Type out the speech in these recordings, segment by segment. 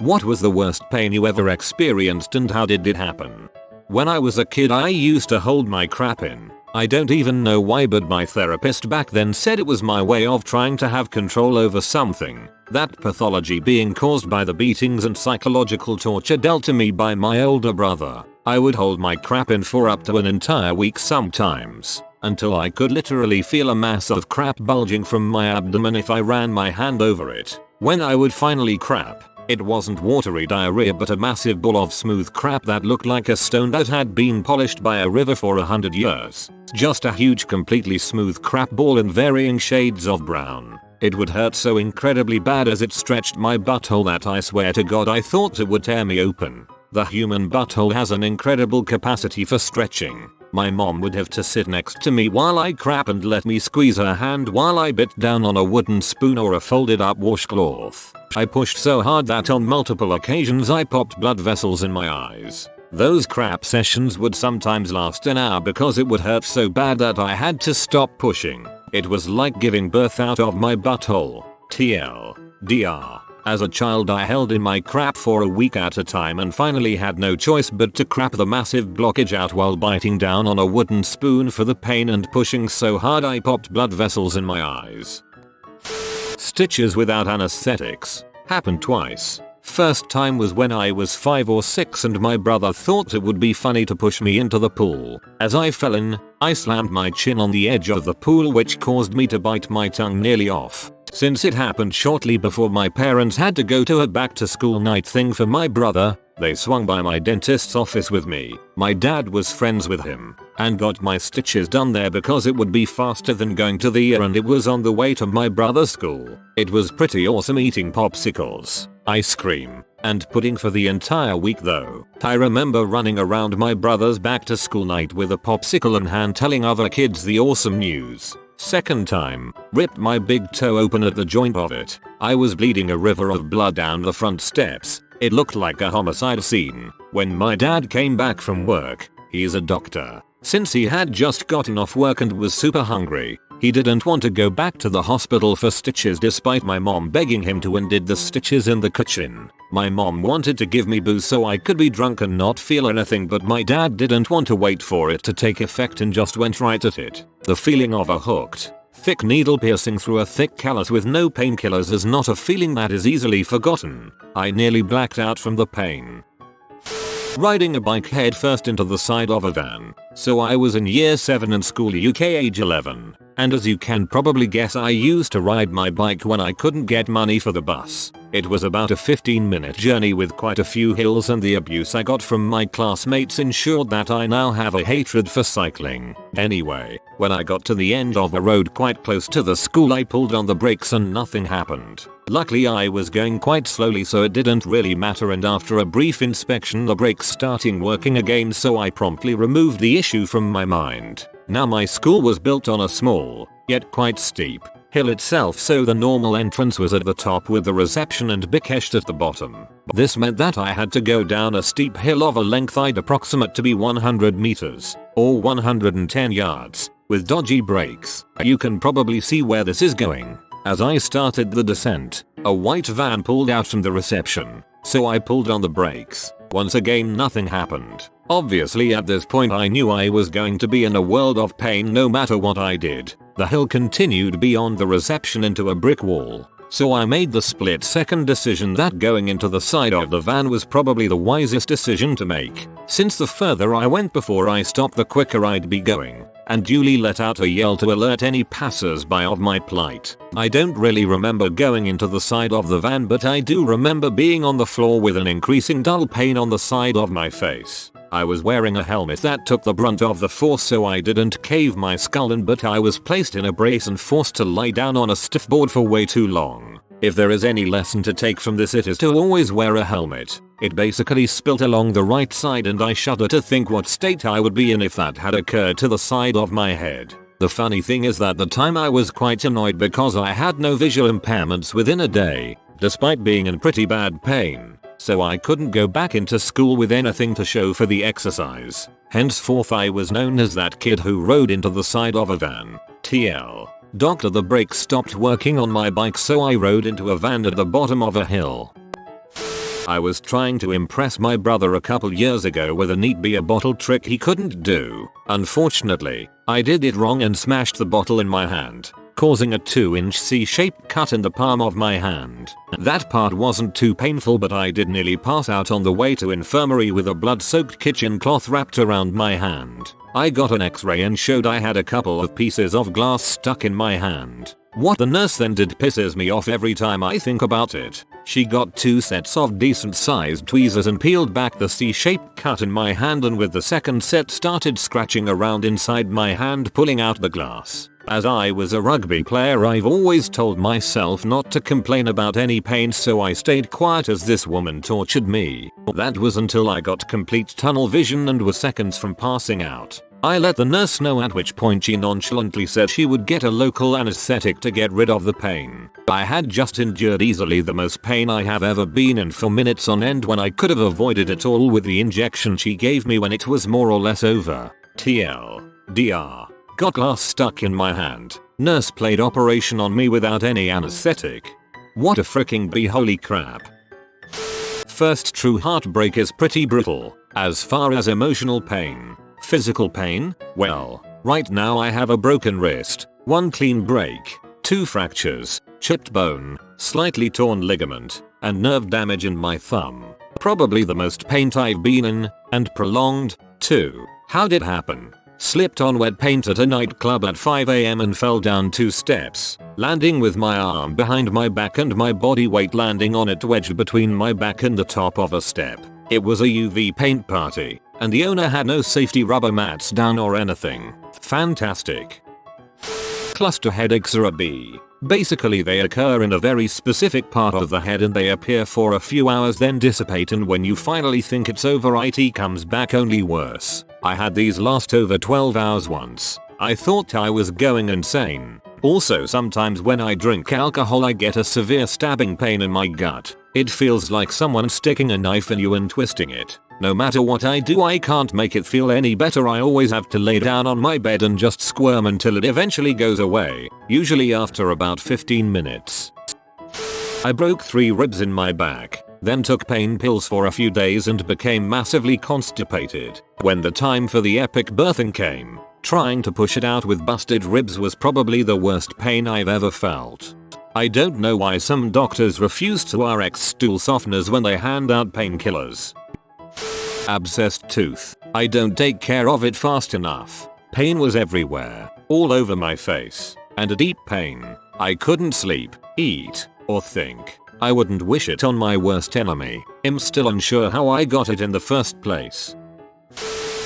What was the worst pain you ever experienced and how did it happen? When I was a kid I used to hold my crap in. I don't even know why, but my therapist back then said it was my way of trying to have control over something. That pathology being caused by the beatings and psychological torture dealt to me by my older brother. I would hold my crap in for up to an entire week sometimes, until I could literally feel a mass of crap bulging from my abdomen if I ran my hand over it. When I would finally crap, it wasn't watery diarrhea but a massive ball of smooth crap that looked like a stone that had been polished by a river for 100 years. Just a huge completely smooth crap ball in varying shades of brown. It would hurt so incredibly bad as it stretched my butthole that I swear to God I thought it would tear me open. The human butthole has an incredible capacity for stretching. My mom would have to sit next to me while I crap and let me squeeze her hand while I bit down on a wooden spoon or a folded up washcloth. I pushed so hard that on multiple occasions I popped blood vessels in my eyes. Those crap sessions would sometimes last an hour because it would hurt so bad that I had to stop pushing. It was like giving birth out of my butthole. TLDR. As a child I held in my crap for a week at a time and finally had no choice but to crap the massive blockage out while biting down on a wooden spoon for the pain and pushing so hard I popped blood vessels in my eyes. Stitches without anesthetics. Happened twice. First time was when I was 5 or 6 and my brother thought it would be funny to push me into the pool. As I fell in, I slammed my chin on the edge of the pool which caused me to bite my tongue nearly off. Since it happened shortly before my parents had to go to a back to school night thing for my brother, they swung by my dentist's office with me. My dad was friends with him and got my stitches done there because it would be faster than going to the ER and it was on the way to my brother's school. It was pretty awesome eating popsicles, ice cream, and pudding for the entire week though. I remember running around my brother's back to school night with a popsicle in hand telling other kids the awesome news. Second time, ripped my big toe open at the joint of it. I was bleeding a river of blood down the front steps. It looked like a homicide scene. When my dad came back from work, he's a doctor. Since he had just gotten off work and was super hungry, he didn't want to go back to the hospital for stitches despite my mom begging him to and did the stitches in the kitchen. My mom wanted to give me booze so I could be drunk and not feel anything, but my dad didn't want to wait for it to take effect and just went right at it. The feeling of a hooked, thick needle piercing through a thick callus with no painkillers is not a feeling that is easily forgotten. I nearly blacked out from the pain. Riding a bike head first into the side of a van. So I was in year 7 in school UK age 11. And as you can probably guess I used to ride my bike when I couldn't get money for the bus. It was about a 15-minute journey with quite a few hills and the abuse I got from my classmates ensured that I now have a hatred for cycling. Anyway, when I got to the end of a road quite close to the school I pulled on the brakes and nothing happened. Luckily I was going quite slowly so it didn't really matter, and after a brief inspection the brakes starting working again so I promptly removed the issue from my mind. Now my school was built on a small, yet quite steep, hill itself, so the normal entrance was at the top with the reception and Bikesht at the bottom. This meant that I had to go down a steep hill of a length I'd approximate to be 100 meters, or 110 yards, with dodgy brakes. You can probably see where this is going. As I started the descent, a white van pulled out from the reception, so I pulled on the brakes. Once again nothing happened. Obviously at this point I knew I was going to be in a world of pain no matter what I did. The hill continued beyond the reception into a brick wall. So I made the split-second decision that going into the side of the van was probably the wisest decision to make, since the further I went before I stopped the quicker I'd be going, and duly let out a yell to alert any passers-by of my plight. I don't really remember going into the side of the van, but I do remember being on the floor with an increasing dull pain on the side of my face. I was wearing a helmet that took the brunt of the force so I didn't cave my skull in, but I was placed in a brace and forced to lie down on a stiff board for way too long. If there is any lesson to take from this, it is to always wear a helmet. It basically spilt along the right side and I shudder to think what state I would be in if that had occurred to the side of my head. The funny thing is that the time I was quite annoyed because I had no visual impairments within a day, despite being in pretty bad pain. So I couldn't go back into school with anything to show for the exercise. Henceforth I was known as that kid who rode into the side of a van. TL. Doctor, the brakes stopped working on my bike so I rode into a van at the bottom of a hill. I was trying to impress my brother a couple years ago with a neat beer bottle trick he couldn't do. Unfortunately, I did it wrong and smashed the bottle in my hand, causing a 2-inch C-shaped cut in the palm of my hand. That part wasn't too painful, but I did nearly pass out on the way to infirmary with a blood-soaked kitchen cloth wrapped around my hand. I got an x-ray and showed I had a couple of pieces of glass stuck in my hand. What the nurse then did pisses me off every time I think about it. She got 2 sets of decent sized tweezers and peeled back the C-shaped cut in my hand, and with the second set started scratching around inside my hand, pulling out the glass. As I was a rugby player, I've always told myself not to complain about any pain, so I stayed quiet as this woman tortured me. That was until I got complete tunnel vision and was seconds from passing out. I let the nurse know, at which point she nonchalantly said she would get a local anesthetic to get rid of the pain. I had just endured easily the most pain I have ever been in for minutes on end, when I could have avoided it all with the injection she gave me when it was more or less over. TLDR. Got glass stuck in my hand. Nurse played operation on me without any anesthetic. What a freaking b, holy crap. First true heartbreak is pretty brutal. As far as emotional pain. Physical pain? Well, right now I have a broken wrist, 1 clean break, 2 fractures, chipped bone, slightly torn ligament, and nerve damage in my thumb. Probably the most pain I've been in, and prolonged, too. How'd it happen? Slipped on wet paint at a nightclub at 5 AM and fell down 2 steps, landing with my arm behind my back and my body weight landing on it wedged between my back and the top of a step. It was a UV paint party, and the owner had no safety rubber mats down or anything. Fantastic. Cluster headaches are a B. Basically they occur in a very specific part of the head and they appear for a few hours then dissipate, and when you finally think it's over it comes back only worse. I had these last over 12 hours once. I thought I was going insane. Also, sometimes when I drink alcohol I get a severe stabbing pain in my gut. It feels like someone sticking a knife in you and twisting it. No matter what I do I can't make it feel any better. I always have to lay down on my bed and just squirm until it eventually goes away, usually after about 15 minutes. I broke 3 ribs in my back, then took pain pills for a few days and became massively constipated. When the time for the epic birthing came, trying to push it out with busted ribs was probably the worst pain I've ever felt. I don't know why some doctors refuse to RX stool softeners when they hand out painkillers. Abscessed tooth. I don't take care of it fast enough. Pain was everywhere, all over my face, and a deep pain. I couldn't sleep, eat, or think. I wouldn't wish it on my worst enemy. I'm still unsure how I got it in the first place.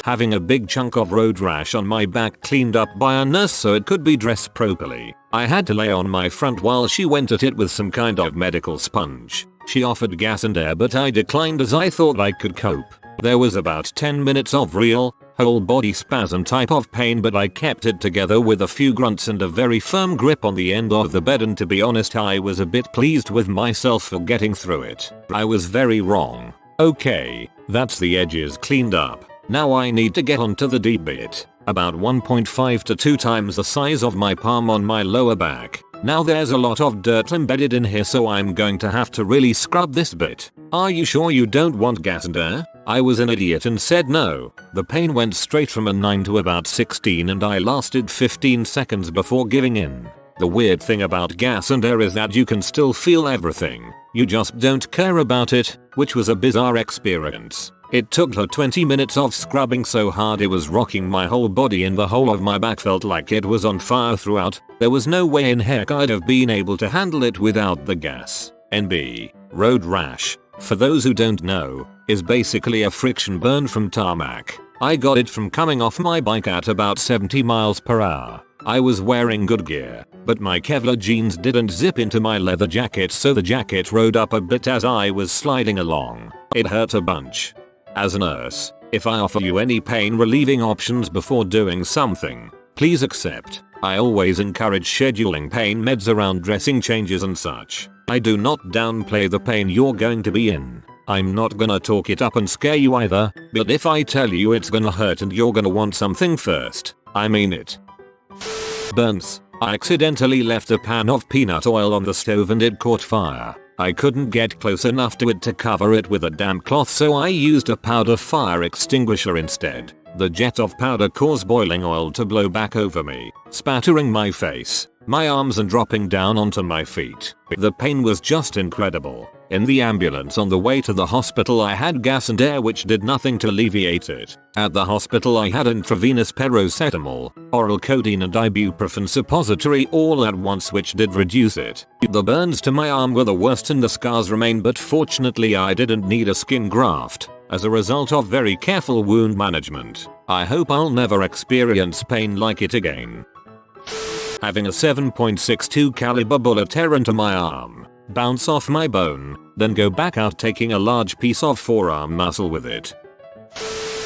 Having a big chunk of road rash on my back cleaned up by a nurse so it could be dressed properly. I had to lay on my front while she went at it with some kind of medical sponge. She offered gas and air, but I declined as I thought I could cope. There was about 10 minutes of real, whole body spasm type of pain, but I kept it together with a few grunts and a very firm grip on the end of the bed, and to be honest I was a bit pleased with myself for getting through it. I was very wrong. Okay, that's the edges cleaned up. Now I need to get onto the deep bit, about 1.5 to 2 times the size of my palm on my lower back. Now there's a lot of dirt embedded in here, so I'm going to have to really scrub this bit. Are you sure you don't want gas and air? I was an idiot and said no. The pain went straight from a 9 to about 16 and I lasted 15 seconds before giving in. The weird thing about gas and air is that you can still feel everything. You just don't care about it, which was a bizarre experience. It took her 20 minutes of scrubbing so hard it was rocking my whole body, and the whole of my back felt like it was on fire throughout. There was no way in heck I'd have been able to handle it without the gas. NB. Road rash, for those who don't know, is basically a friction burn from tarmac. I got it from coming off my bike at about 70 miles per hour. I was wearing good gear, but my Kevlar jeans didn't zip into my leather jacket, so the jacket rode up a bit as I was sliding along. It hurt a bunch. As a nurse, if I offer you any pain relieving options before doing something, please accept. I always encourage scheduling pain meds around dressing changes and such. I do not downplay the pain you're going to be in. I'm not gonna talk it up and scare you either, but if I tell you it's gonna hurt and you're gonna want something first, I mean it. Burns. I accidentally left a pan of peanut oil on the stove and it caught fire. I couldn't get close enough to it to cover it with a damp cloth, so I used a powder fire extinguisher instead. The jet of powder caused boiling oil to blow back over me, spattering my face, my arms and dropping down onto my feet. The pain was just incredible. In the ambulance on the way to the hospital I had gas and air which did nothing to alleviate it. At the hospital I had intravenous paracetamol, oral codeine and ibuprofen suppository all at once which did reduce it. The burns to my arm were the worst and the scars remain, but fortunately I didn't need a skin graft as a result of very careful wound management. I hope I'll never experience pain like it again. Having a 7.62 caliber bullet tear into my arm, bounce off my bone, then go back out taking a large piece of forearm muscle with it.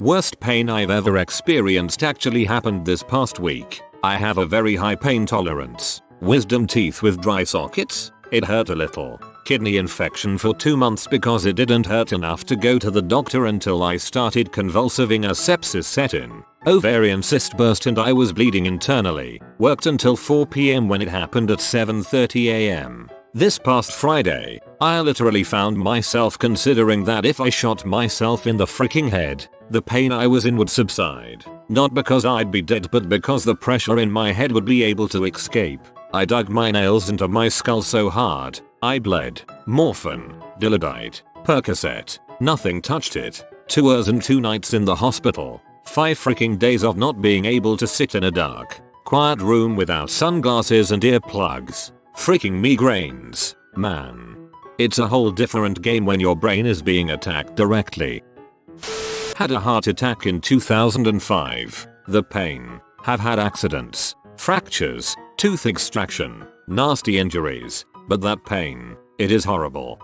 Worst pain I've ever experienced actually happened this past week. I have a very high pain tolerance. Wisdom teeth with dry sockets? It hurt a little. Kidney infection for 2 months because it didn't hurt enough to go to the doctor until I started convulsiving a sepsis set in. Ovarian cyst burst and I was bleeding internally. Worked until 4 PM when it happened at 7:30 AM. This past Friday, I literally found myself considering that if I shot myself in the freaking head, the pain I was in would subside. Not because I'd be dead, but because the pressure in my head would be able to escape. I dug my nails into my skull so hard, I bled. Morphine, Dilaudid, Percocet, nothing touched it. 2 hours and 2 nights in the hospital. 5 freaking days of not being able to sit in a dark, quiet room without sunglasses and earplugs. Freaking migraines, man. It's a whole different game when your brain is being attacked directly. Had a heart attack in 2005. The pain. Have had accidents, fractures, tooth extraction, nasty injuries, but that pain, it is horrible.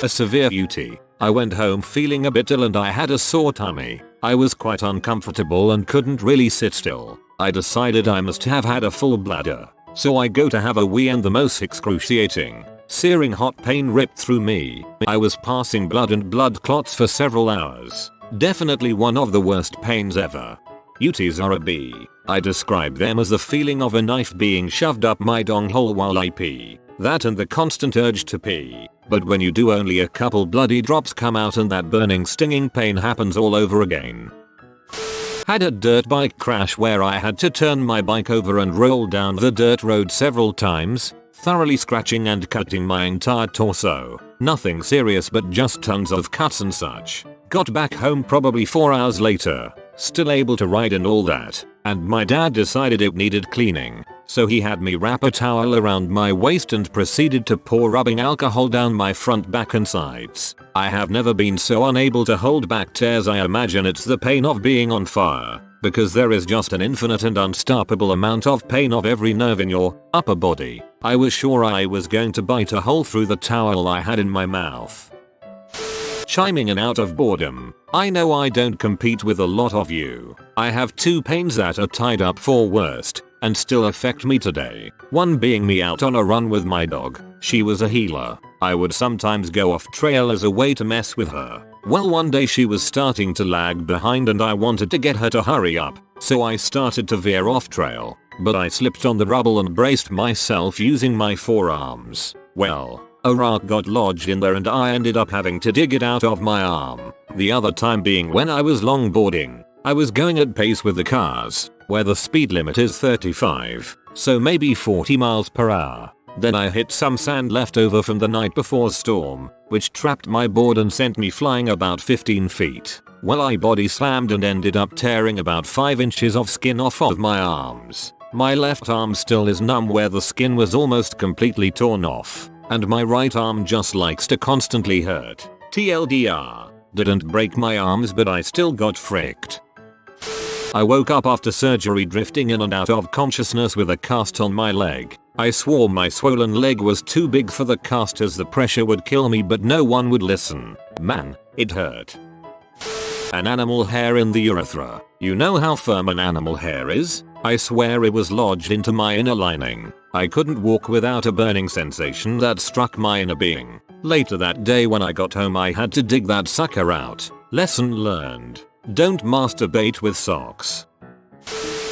A severe UT. I went home feeling a bit ill and I had a sore tummy. I was quite uncomfortable and couldn't really sit still. I decided I must have had a full bladder. So I go to have a wee and the most excruciating, searing hot pain ripped through me. I was passing blood and blood clots for several hours. Definitely one of the worst pains ever. UTs are a B. I describe them as the feeling of a knife being shoved up my dong hole while I pee. That and the constant urge to pee. But when you do, only a couple bloody drops come out and that burning stinging pain happens all over again. Had a dirt bike crash where I had to turn my bike over and roll down the dirt road several times, thoroughly scratching and cutting my entire torso. Nothing serious but just tons of cuts and such. Got back home probably 4 hours later, still able to ride and all that, and my dad decided it needed cleaning. So he had me wrap a towel around my waist and proceeded to pour rubbing alcohol down my front, back and sides. I have never been so unable to hold back tears. I imagine it's the pain of being on fire, because there is just an infinite and unstoppable amount of pain of every nerve in your upper body. I was sure I was going to bite a hole through the towel I had in my mouth. Chiming in out of boredom. I know I don't compete with a lot of you. I have 2 pains that are tied up for worst and still affect me today. One being me out on a run with my dog. She was a healer. I would sometimes go off trail as a way to mess with her. Well, one day she was starting to lag behind and I wanted to get her to hurry up, so I started to veer off trail, but I slipped on the rubble and braced myself using my forearms. Well, a rock got lodged in there and I ended up having to dig it out of my arm. The other time being when I was longboarding. I was going at pace with the cars, where the speed limit is 35, so maybe 40 miles per hour. Then I hit some sand left over from the night before's storm, which trapped my board and sent me flying about 15 feet. Well, I body slammed and ended up tearing about 5 inches of skin off of my arms. My left arm still is numb where the skin was almost completely torn off, and my right arm just likes to constantly hurt. TLDR. Didn't break my arms, but I still got fricked. I woke up after surgery drifting in and out of consciousness with a cast on my leg. I swore my swollen leg was too big for the cast as the pressure would kill me, but no one would listen. Man, it hurt. An animal hair in the urethra. You know how firm an animal hair is? I swear it was lodged into my inner lining. I couldn't walk without a burning sensation that struck my inner being. Later that day when I got home I had to dig that sucker out. Lesson learned. Don't masturbate with socks.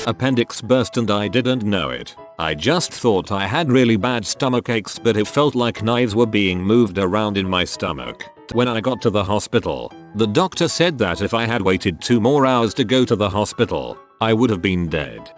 Appendix burst and I didn't know it. I just thought I had really bad stomach aches, but it felt like knives were being moved around in my stomach. When I got to the hospital, the doctor said that if I had waited 2 more hours to go to the hospital, I would have been dead.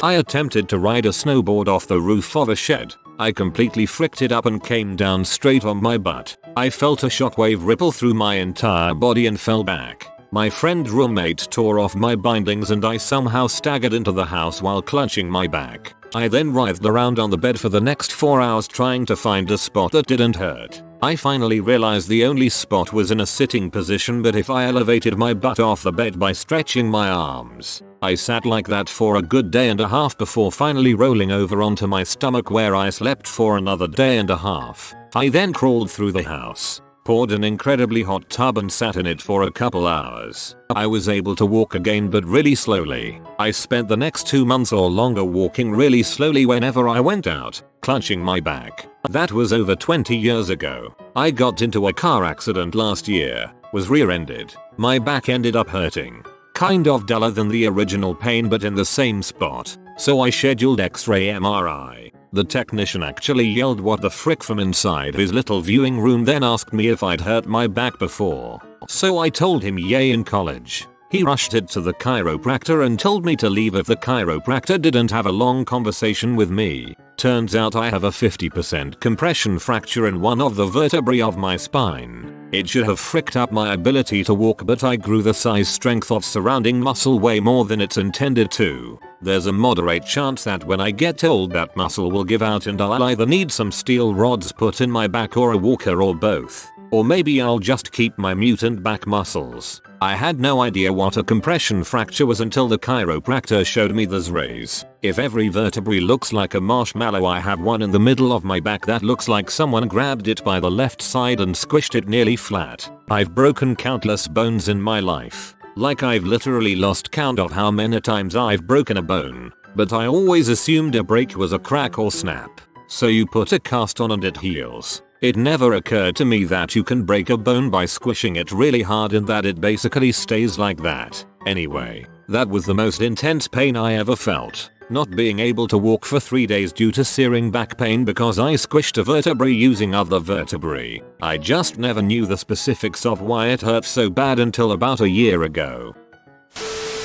I attempted to ride a snowboard off the roof of a shed. I completely fricked it up and came down straight on my butt. I felt a shockwave ripple through my entire body and fell back. My friend roommate tore off my bindings and I somehow staggered into the house while clutching my back. I then writhed around on the bed for the next 4 hours trying to find a spot that didn't hurt. I finally realized the only spot was in a sitting position, but if I elevated my butt off the bed by stretching my arms, I sat like that for a good day and a half before finally rolling over onto my stomach, where I slept for another day and a half. I then crawled through the house, poured an incredibly hot tub and sat in it for a couple hours. I was able to walk again, but really slowly. I spent the next 2 months or longer walking really slowly whenever I went out, clutching my back. That was over 20 years ago. I got into a car accident last year, was rear-ended. My back ended up hurting. Kind of duller than the original pain, but in the same spot. So I scheduled X-ray MRI. The technician actually yelled "what the frick" from inside his little viewing room, then asked me if I'd hurt my back before. So I told him yay in college. He rushed it to the chiropractor and told me to leave if the chiropractor didn't have a long conversation with me. Turns out I have a 50% compression fracture in one of the vertebrae of my spine. It should have fricked up my ability to walk, but I grew the size strength of surrounding muscle way more than it's intended to. There's a moderate chance that when I get old that muscle will give out and I'll either need some steel rods put in my back or a walker or both. Or maybe I'll just keep my mutant back muscles. I had no idea what a compression fracture was until the chiropractor showed me the rays. If every vertebrae looks like a marshmallow, I have one in the middle of my back that looks like someone grabbed it by the left side and squished it nearly flat. I've broken countless bones in my life. Like, I've literally lost count of how many times I've broken a bone. But I always assumed a break was a crack or snap. So you put a cast on and it heals. It never occurred to me that you can break a bone by squishing it really hard and that it basically stays like that. Anyway, that was the most intense pain I ever felt. Not being able to walk for 3 days due to searing back pain because I squished a vertebrae using other vertebrae. I just never knew the specifics of why it hurt so bad until about a year ago.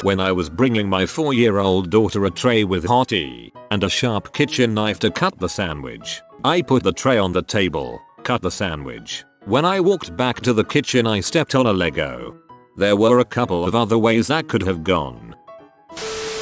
When I was bringing my 4-year-old daughter a tray with hot tea and a sharp kitchen knife to cut the sandwich, I put the tray on the table, cut the sandwich. When I walked back to the kitchen, I stepped on a Lego. There were a couple of other ways that could have gone.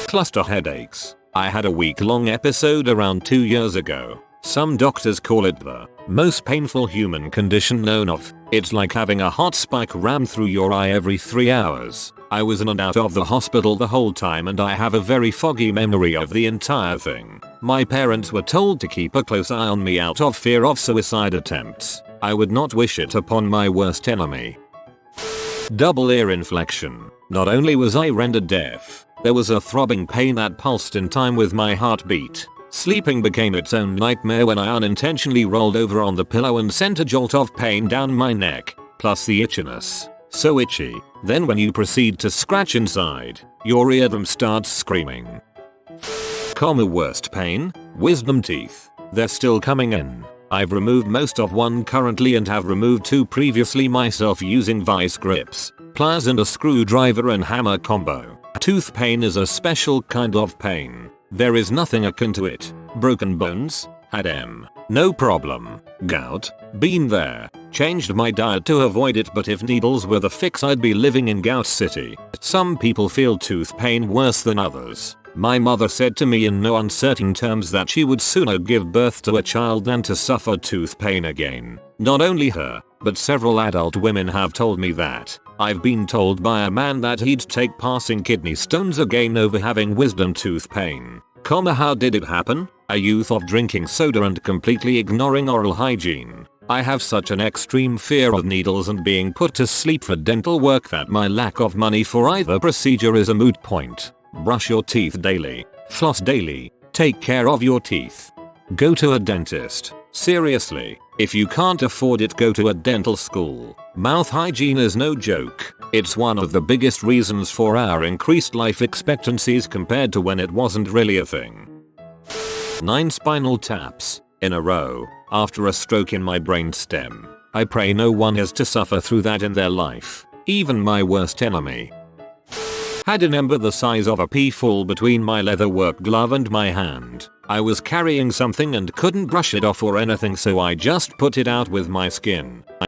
Cluster headaches. I had a week-long episode around 2 years ago. Some doctors call it the most painful human condition known of. It's like having a hot spike rammed through your eye every 3 hours. I was in and out of the hospital the whole time and I have a very foggy memory of the entire thing. My parents were told to keep a close eye on me out of fear of suicide attempts. I would not wish it upon my worst enemy. Double ear inflection. Not only was I rendered deaf, there was a throbbing pain that pulsed in time with my heartbeat. Sleeping became its own nightmare when I unintentionally rolled over on the pillow and sent a jolt of pain down my neck, plus the itchiness. So itchy. Then when you proceed to scratch inside, your eardrum starts screaming. Worst pain? Wisdom teeth. They're still coming in. I've removed most of one currently and have removed 2 previously myself using vice grips, pliers and a screwdriver and hammer combo. Tooth pain is a special kind of pain. There is nothing akin to it. Broken bones? Had M. No problem. Gout? Been there. Changed my diet to avoid it, but if needles were the fix I'd be living in Gout City. Some people feel tooth pain worse than others. My mother said to me in no uncertain terms that she would sooner give birth to a child than to suffer tooth pain again. Not only her, but several adult women have told me that. I've been told by a man that he'd take passing kidney stones again over having wisdom tooth pain. How did it happen? A youth of drinking soda and completely ignoring oral hygiene. I have such an extreme fear of needles and being put to sleep for dental work that my lack of money for either procedure is a moot point. Brush your teeth daily. Floss daily. Take care of your teeth. Go to a dentist. Seriously, if you can't afford it, go to a dental school. Mouth hygiene is no joke. It's one of the biggest reasons for our increased life expectancies compared to when it wasn't really a thing. 9 spinal taps in a row after a stroke in my brainstem. I pray no one has to suffer through that in their life, even my worst enemy. Had an ember the size of a pea fall between my leatherwork glove and my hand. I was carrying something and couldn't brush it off or anything, so I just put it out with my skin. I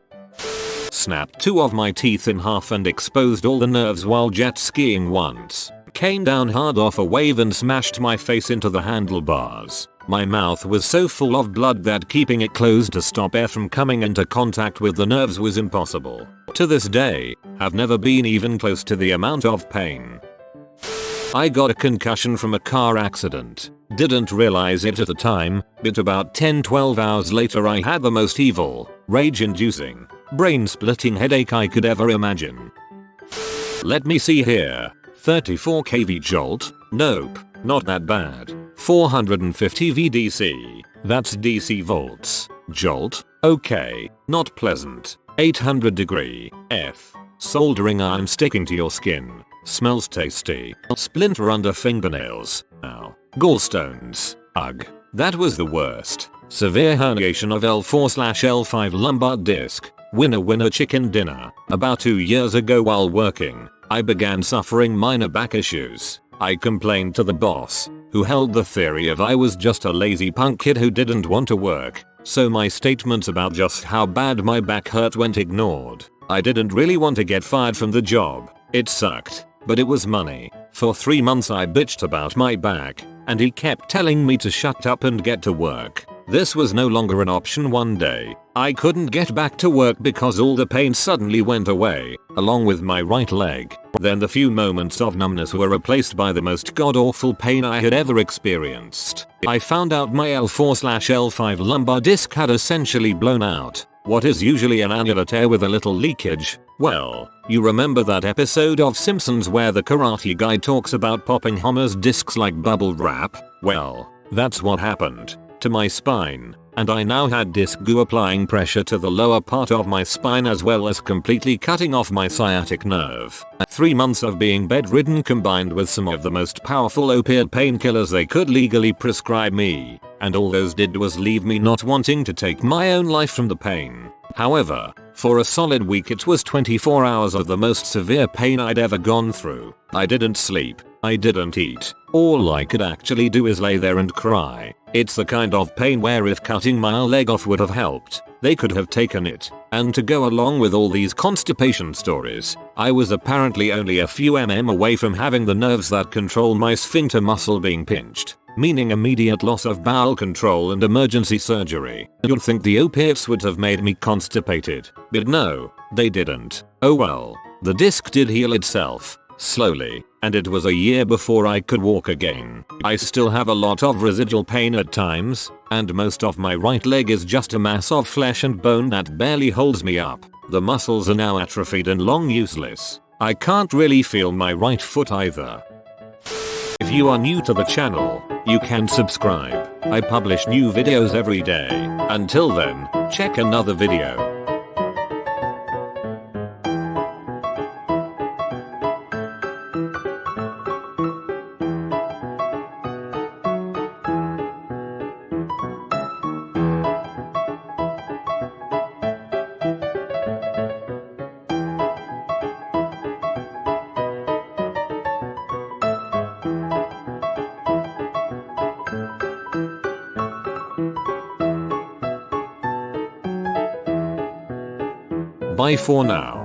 snapped 2 of my teeth in half and exposed all the nerves while jet skiing once. Came down hard off a wave and smashed my face into the handlebars. My mouth was so full of blood that keeping it closed to stop air from coming into contact with the nerves was impossible. To this day, I've never been even close to the amount of pain. I got a concussion from a car accident. Didn't realize it at the time, but about 10-12 hours later I had the most evil, rage-inducing, brain-splitting headache I could ever imagine. Let me see here. 34 kV jolt? Nope, not that bad. 450 VDC. That's DC volts. Jolt? Okay, not pleasant. 800 degree F. Soldering iron sticking to your skin. Smells tasty. Splinter under fingernails. Ow. Gallstones. Ugh. That was the worst. Severe herniation of L4/L5 lumbar disc. Winner chicken dinner. About 2 years ago while working, I began suffering minor back issues. I complained to the boss, who held the theory of I was just a lazy punk kid who didn't want to work, so my statements about just how bad my back hurt went ignored. I didn't really want to get fired from the job. It sucked, but it was money. For 3 months I bitched about my back, and he kept telling me to shut up and get to work. This was no longer an option. One day, I couldn't get back to work because all the pain suddenly went away, along with my right leg. Then the few moments of numbness were replaced by the most god-awful pain I had ever experienced. I found out my L4/L5 lumbar disc had essentially blown out. What is usually an annular tear with a little leakage. Well, you remember that episode of Simpsons where the Karate Guy talks about popping Homer's discs like bubble wrap? Well, that's what happened to my spine, and I now had disc goo applying pressure to the lower part of my spine as well as completely cutting off my sciatic nerve. 3 months of being bedridden combined with some of the most powerful opiate painkillers they could legally prescribe me, and all those did was leave me not wanting to take my own life from the pain. However, for a solid week it was 24 hours of the most severe pain I'd ever gone through. I didn't sleep. I didn't eat. All I could actually do is lay there and cry. It's the kind of pain where if cutting my leg off would have helped, they could have taken it. And to go along with all these constipation stories, I was apparently only a few away from having the nerves that control my sphincter muscle being pinched, meaning immediate loss of bowel control and emergency surgery. You'd think the opiates would have made me constipated, but no, they didn't. Oh well, the disc did heal itself. Slowly, and it was a year before I could walk again. I still have a lot of residual pain at times, and most of my right leg is just a mass of flesh and bone that barely holds me up. The muscles are now atrophied and long useless. I can't really feel my right foot either. If you are new to the channel, you can subscribe. I publish new videos every day. Until then, check another video. Bye for now.